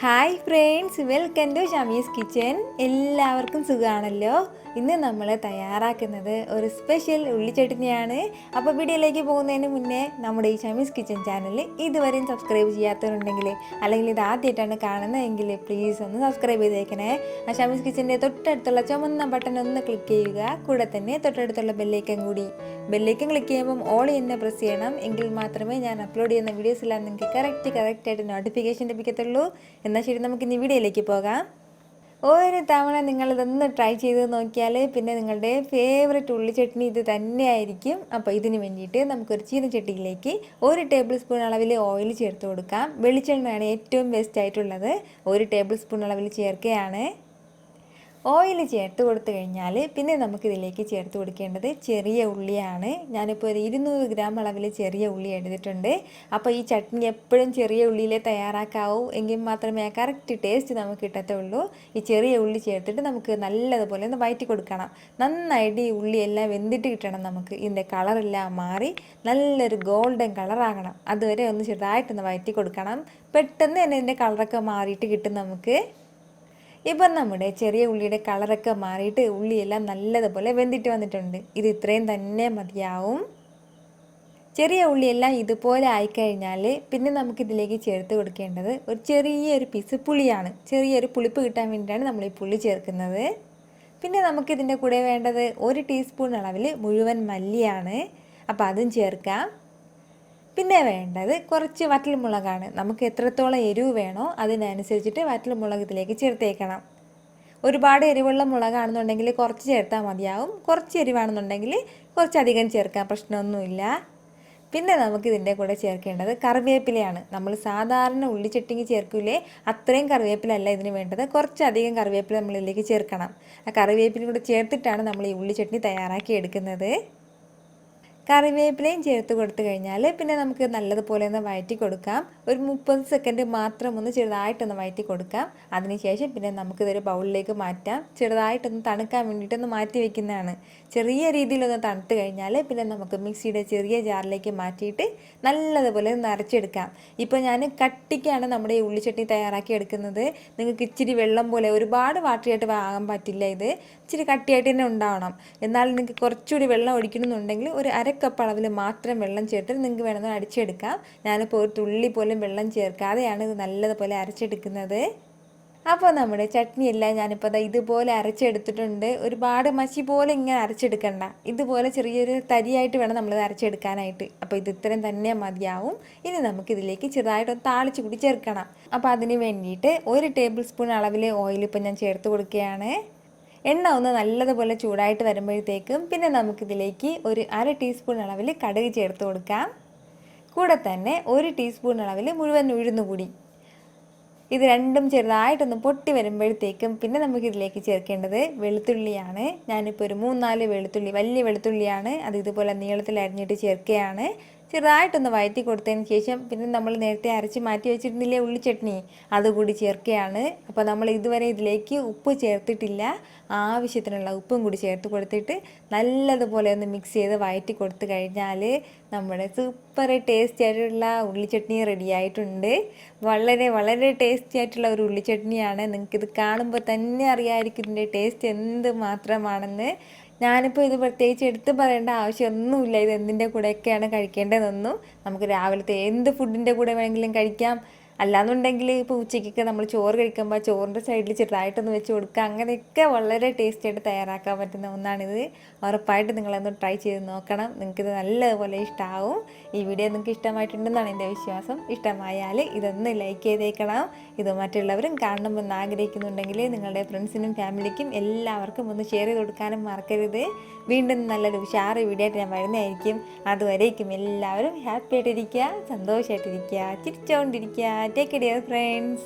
Hi friends, welcome to Shami's kitchen. എല്ലാവർക്കും സുഖമാണല്ലോ. ഇന്ന് നമ്മൾ തയ്യാറാക്കുന്നത് ഒരു സ്പെഷ്യൽ ഉള്ളി ചട്നിയാണ്. അപ്പോൾ വീഡിയോയിലേക്ക് പോകുന്നതിന് മുന്നേ നമ്മുടെ ഈ ഷമീസ് കിച്ചൻ ചാനൽ ഇതുവരെയും സബ്സ്ക്രൈബ് ചെയ്യാത്തവരുണ്ടെങ്കിൽ, അല്ലെങ്കിൽ ഇത് ആദ്യമായിട്ടാണ് കാണുന്നതെങ്കിൽ പ്ലീസ് ഒന്ന് സബ്സ്ക്രൈബ് ചെയ്തേക്കണേ. ആ ഷമീസ് കിച്ചൻ്റെ തൊട്ടടുത്തുള്ള ചുമന്ന ബട്ടൺ ഒന്ന് ക്ലിക്ക് ചെയ്യുക. കൂടെ തന്നെ തൊട്ടടുത്തുള്ള ബെല്ലൈക്കൻ ക്ലിക്ക് ചെയ്യുമ്പം ഓൾ തന്നെ പ്രസ് ചെയ്യണം. എങ്കിൽ മാത്രമേ ഞാൻ അപ്ലോഡ് ചെയ്യുന്ന വീഡിയോസെല്ലാം നിങ്ങൾക്ക് കറക്റ്റായിട്ട് നോട്ടിഫിക്കേഷൻ ലഭിക്കത്തുള്ളൂ. എന്നാൽ ശരി, നമുക്ക് ഇനി വീഡിയോയിലേക്ക് പോകാം. ഒരു തവണ നിങ്ങളിതൊന്ന് ട്രൈ ചെയ്ത് നോക്കിയാൽ പിന്നെ നിങ്ങളുടെ ഫേവററ്റ് ഉള്ളി ചട്നി ഇത് തന്നെയായിരിക്കും. അപ്പോൾ ഇതിന് വേണ്ടിയിട്ട് നമുക്കൊരു ചീനച്ചട്ടിയിലേക്ക് 1 ടേബിൾ സ്പൂൺ അളവിൽ ഓയിൽ ചേർത്ത് കൊടുക്കാം. വെളിച്ചെണ്ണയാണ് ഏറ്റവും ബെസ്റ്റ് ആയിട്ടുള്ളത്. 1 ടേബിൾ സ്പൂൺ അളവിൽ ചേർക്കുകയാണ്. ഓയിൽ ചേർത്ത് കൊടുത്തു കഴിഞ്ഞാൽ പിന്നെ നമുക്കിതിലേക്ക് ചേർത്ത് കൊടുക്കേണ്ടത് ചെറിയ ഉള്ളിയാണ്. ഞാനിപ്പോൾ ഒരു 200 ഗ്രാം അളവിൽ ചെറിയ ഉള്ളി എടുത്തിട്ടുണ്ട്. അപ്പോൾ ഈ ചട്നി എപ്പോഴും ചെറിയ ഉള്ളിയിലേ തയ്യാറാക്കാവൂ, എങ്കിൽ മാത്രമേ കറക്റ്റ് ടേസ്റ്റ് നമുക്ക് കിട്ടത്തുള്ളൂ. ഈ ചെറിയ ഉള്ളി ചേർത്തിട്ട് നമുക്ക് നല്ലതുപോലെ ഒന്ന് വഴറ്റി കൊടുക്കണം. നന്നായിട്ട് ഈ ഉള്ളിയെല്ലാം വെന്തിട്ട് കിട്ടണം. നമുക്ക് ഇതിൻ്റെ കളറെല്ലാം മാറി നല്ലൊരു ഗോൾഡൻ കളറാകണം. അതുവരെ ഒന്ന് ചെറുതായിട്ടൊന്ന് വഴറ്റി കൊടുക്കണം. പെട്ടെന്ന് തന്നെ ഇതിൻ്റെ കളറൊക്കെ മാറിയിട്ട് കിട്ടും നമുക്ക്. ഇപ്പം നമ്മുടെ ചെറിയ ഉള്ളിയുടെ കളറൊക്കെ മാറിയിട്ട് ഉള്ളിയെല്ലാം നല്ലതുപോലെ വെന്തിട്ട് വന്നിട്ടുണ്ട്. ഇത് ഇത്രയും തന്നെ മതിയാവും. ചെറിയ ഉള്ളിയെല്ലാം ഇതുപോലെ ആയിക്കഴിഞ്ഞാൽ പിന്നെ നമുക്കിതിലേക്ക് ചേർത്ത് കൊടുക്കേണ്ടത് ഒരു ചെറിയൊരു പീസ് പുളിയാണ്. ചെറിയൊരു പുളിപ്പ് കിട്ടാൻ വേണ്ടിയിട്ടാണ് നമ്മൾ ഈ പുളി ചേർക്കുന്നത്. പിന്നെ നമുക്കിതിൻ്റെ കൂടെ വേണ്ടത് 1 ടീസ്പൂൺ അളവിൽ മുഴുവൻ മല്ലിയാണ്. അപ്പോൾ അതും ചേർക്കാം. പിന്നെ വേണ്ടത് കുറച്ച് വറ്റൽമുളകാണ്. നമുക്ക് എത്രത്തോളം എരിവ് വേണോ അതിനനുസരിച്ചിട്ട് വറ്റൽമുളക് ഇതിലേക്ക് ചേർത്തേക്കണം. ഒരുപാട് എരിവുള്ള മുളകാണെന്നുണ്ടെങ്കിൽ കുറച്ച് ചേർത്താൽ മതിയാവും. കുറച്ച് എരിവാണെന്നുണ്ടെങ്കിൽ കുറച്ചധികം ചേർക്കാം, പ്രശ്നമൊന്നുമില്ല. പിന്നെ നമുക്കിതിൻ്റെ കൂടെ ചേർക്കേണ്ടത് കറിവേപ്പിലയാണ്. നമ്മൾ സാധാരണ ഉള്ളിച്ചട്ടിക്ക് ചേർക്കില്ലേ അത്രയും കറിവേപ്പില അല്ല ഇതിന് വേണ്ടത്. കുറച്ചധികം കറിവേപ്പില നമ്മളിതിലേക്ക് ചേർക്കണം. ആ കറിവേപ്പിലയും കൂടെ ചേർത്തിട്ടാണ് നമ്മൾ ഈ ഉള്ളിച്ചട്നി തയ്യാറാക്കി എടുക്കുന്നത്. കറിവേപ്പിലയും ചേർത്ത് കൊടുത്തു കഴിഞ്ഞാൽ പിന്നെ നമുക്ക് നല്ലതുപോലെ ഒന്ന് വഴറ്റി കൊടുക്കാം. ഒരു 30 സെക്കൻഡ് മാത്രം ഒന്ന് ചെറുതായിട്ടൊന്ന് വഴറ്റി കൊടുക്കാം. അതിനുശേഷം പിന്നെ നമുക്കിതൊരു ബൗളിലേക്ക് മാറ്റാം. ചെറുതായിട്ടൊന്ന് തണുക്കാൻ വേണ്ടിയിട്ടൊന്ന് മാറ്റി വയ്ക്കുന്നതാണ്. ചെറിയ രീതിയിലൊന്ന് തണുത്ത് കഴിഞ്ഞാൽ പിന്നെ നമുക്ക് മിക്സിയുടെ ചെറിയ ജാറിലേക്ക് മാറ്റിയിട്ട് നല്ലതുപോലെ ഒന്ന് അരച്ചെടുക്കാം. ഇപ്പോൾ ഞാൻ കട്ടിക്കാണ് നമ്മുടെ ഈ ഉള്ളിച്ചട്നി തയ്യാറാക്കി എടുക്കുന്നത്. നിങ്ങൾക്ക് ഇച്ചിരി വെള്ളം പോലെ ഒരുപാട് വാട്ടറിയായിട്ട് ആകാൻ പറ്റില്ല. ഇത് ഇച്ചിരി കട്ടിയായിട്ട് തന്നെ ഉണ്ടാവണം. എന്നാൽ നിങ്ങൾക്ക് കുറച്ചുകൂടി വെള്ളം ഒഴിക്കണമെന്നുണ്ടെങ്കിൽ ഒരു കപ്പ് അളവിൽ മാത്രം വെള്ളം ചേർത്തിട്ട് നിങ്ങൾക്ക് വേണമെന്ന് അടിച്ചെടുക്കാം. ഞാനിപ്പോൾ ഒരു തുള്ളി പോലും വെള്ളം ചേർക്കാതെയാണ് ഇത് നല്ലതുപോലെ അരച്ചെടുക്കുന്നത്. അപ്പോൾ നമ്മുടെ ചട്നിയെല്ലാം ഞാനിപ്പോൾ ഇതുപോലെ അരച്ചെടുത്തിട്ടുണ്ട്. ഒരുപാട് മഷി പോലെ ഇങ്ങനെ അരച്ചെടുക്കണ്ട. ഇതുപോലെ ചെറിയൊരു തരിയായിട്ട് വേണം നമ്മളിത് അരച്ചെടുക്കാനായിട്ട്. അപ്പോൾ ഇത് ഇത്രയും തന്നെ മതിയാവും. ഇനി നമുക്കിതിലേക്ക് ചെറുതായിട്ടൊന്ന് താളിച്ച് കൂടി ചേർക്കണം. അപ്പോൾ അതിന് വേണ്ടിയിട്ട് 1 ടേബിൾ സ്പൂൺ അളവിൽ ഓയിൽ ഇപ്പോൾ ഞാൻ ചേർത്ത് കൊടുക്കുകയാണ്. എണ്ണ ഒന്ന് നല്ലതുപോലെ ചൂടായിട്ട് വരുമ്പോഴത്തേക്കും പിന്നെ നമുക്കിതിലേക്ക് ഒരു 1/2 ടീസ്പൂൺ അളവിൽ കടുക് ചേർത്ത് കൊടുക്കാം. കൂടെ തന്നെ 1 ടീസ്പൂൺ അളവിൽ മുഴുവൻ ഉഴുന്നുകൂടി. ഇത് രണ്ടും ചെറുതായിട്ടൊന്ന് പൊട്ടി വരുമ്പോഴത്തേക്കും പിന്നെ നമുക്കിതിലേക്ക് ചേർക്കേണ്ടത് വെളുത്തുള്ളിയാണ്. ഞാനിപ്പോൾ ഒരു 3-4 വെളുത്തുള്ളി, വലിയ വെളുത്തുള്ളിയാണ്, അത് ഇതുപോലെ നീളത്തിൽ അരിഞ്ഞിട്ട് ചേർക്കുകയാണ്. ചെറുതായിട്ടൊന്ന് വഴറ്റി കൊടുത്തതിന് ശേഷം പിന്നെ നമ്മൾ നേരത്തെ അരച്ച് മാറ്റി വെച്ചിരുന്നില്ലേ ഉള്ളിച്ചട്നി, അതുകൂടി ചേർക്കുകയാണ്. അപ്പോൾ നമ്മൾ ഇതുവരെ ഇതിലേക്ക് ഉപ്പ് ചേർത്തിട്ടില്ല. ആവശ്യത്തിനുള്ള ഉപ്പും കൂടി ചേർത്ത് കൊടുത്തിട്ട് നല്ലതുപോലെ ഒന്ന് മിക്സ് ചെയ്ത് വഴറ്റി കൊടുത്തു കഴിഞ്ഞാൽ നമ്മുടെ സൂപ്പർ ടേസ്റ്റി ആയിട്ടുള്ള ഉള്ളിച്ചട്നി റെഡി ആയിട്ടുണ്ട്. വളരെ വളരെ ടേസ്റ്റി ആയിട്ടുള്ള ഒരു ഉള്ളിച്ചട്നിയാണ്. നിങ്ങൾക്കിത് കാണുമ്പോൾ തന്നെ അറിയാമായിരിക്കും ഇതിൻ്റെ ടേസ്റ്റ് എന്ത് മാത്രമാണെന്ന്. ഞാനിപ്പോൾ ഇത് പ്രത്യേകിച്ച് എടുത്ത് പറയേണ്ട ആവശ്യമൊന്നുമില്ല. ഇത് എന്തിൻ്റെ കൂടെയൊക്കെയാണ് കഴിക്കേണ്ടതെന്നൊന്നും. നമുക്ക് രാവിലത്തെ എന്ത് ഫുഡിൻ്റെ കൂടെ വേണമെങ്കിലും കഴിക്കാം. അല്ലാന്നുണ്ടെങ്കിൽ ഇപ്പോൾ ഉച്ചയ്ക്കൊക്കെ നമ്മൾ ചോറ് കഴിക്കുമ്പോൾ ചോറിൻ്റെ സൈഡിൽ ചെറുതായിട്ടൊന്ന് വെച്ച് കൊടുക്കുക. അങ്ങനെയൊക്കെ വളരെ ടേസ്റ്റിയായിട്ട് തയ്യാറാക്കാൻ പറ്റുന്ന ഒന്നാണിത്. ഉറപ്പായിട്ട് നിങ്ങളൊന്ന് ട്രൈ ചെയ്ത് നോക്കണം. നിങ്ങൾക്കിത് നല്ലതുപോലെ ഇഷ്ടമാവും. ഈ വീഡിയോ നിങ്ങൾക്ക് ഇഷ്ടമായിട്ടുണ്ടെന്നാണ് എൻ്റെ വിശ്വാസം. ഇഷ്ടമായാൽ ഇതൊന്ന് ലൈക്ക് ചെയ്തേക്കണം. ഇത് മറ്റുള്ളവരും കാണണമെന്ന് ആഗ്രഹിക്കുന്നുണ്ടെങ്കിൽ നിങ്ങളുടെ ഫ്രണ്ട്സിനും ഫാമിലിക്കും എല്ലാവർക്കും ഒന്ന് ഷെയർ ചെയ്ത് കൊടുക്കാനും മറക്കരുത്. വീണ്ടും നല്ലൊരു ഉഷാറ് വീഡിയോ ആയിട്ട് ഞാൻ വരുന്നതായിരിക്കും. അതുവരേക്കും എല്ലാവരും ഹാപ്പി ആയിട്ടിരിക്കുക, സന്തോഷമായിട്ടിരിക്കുക, ചിരിച്ചുകൊണ്ടിരിക്കുക. Take care, dear friends.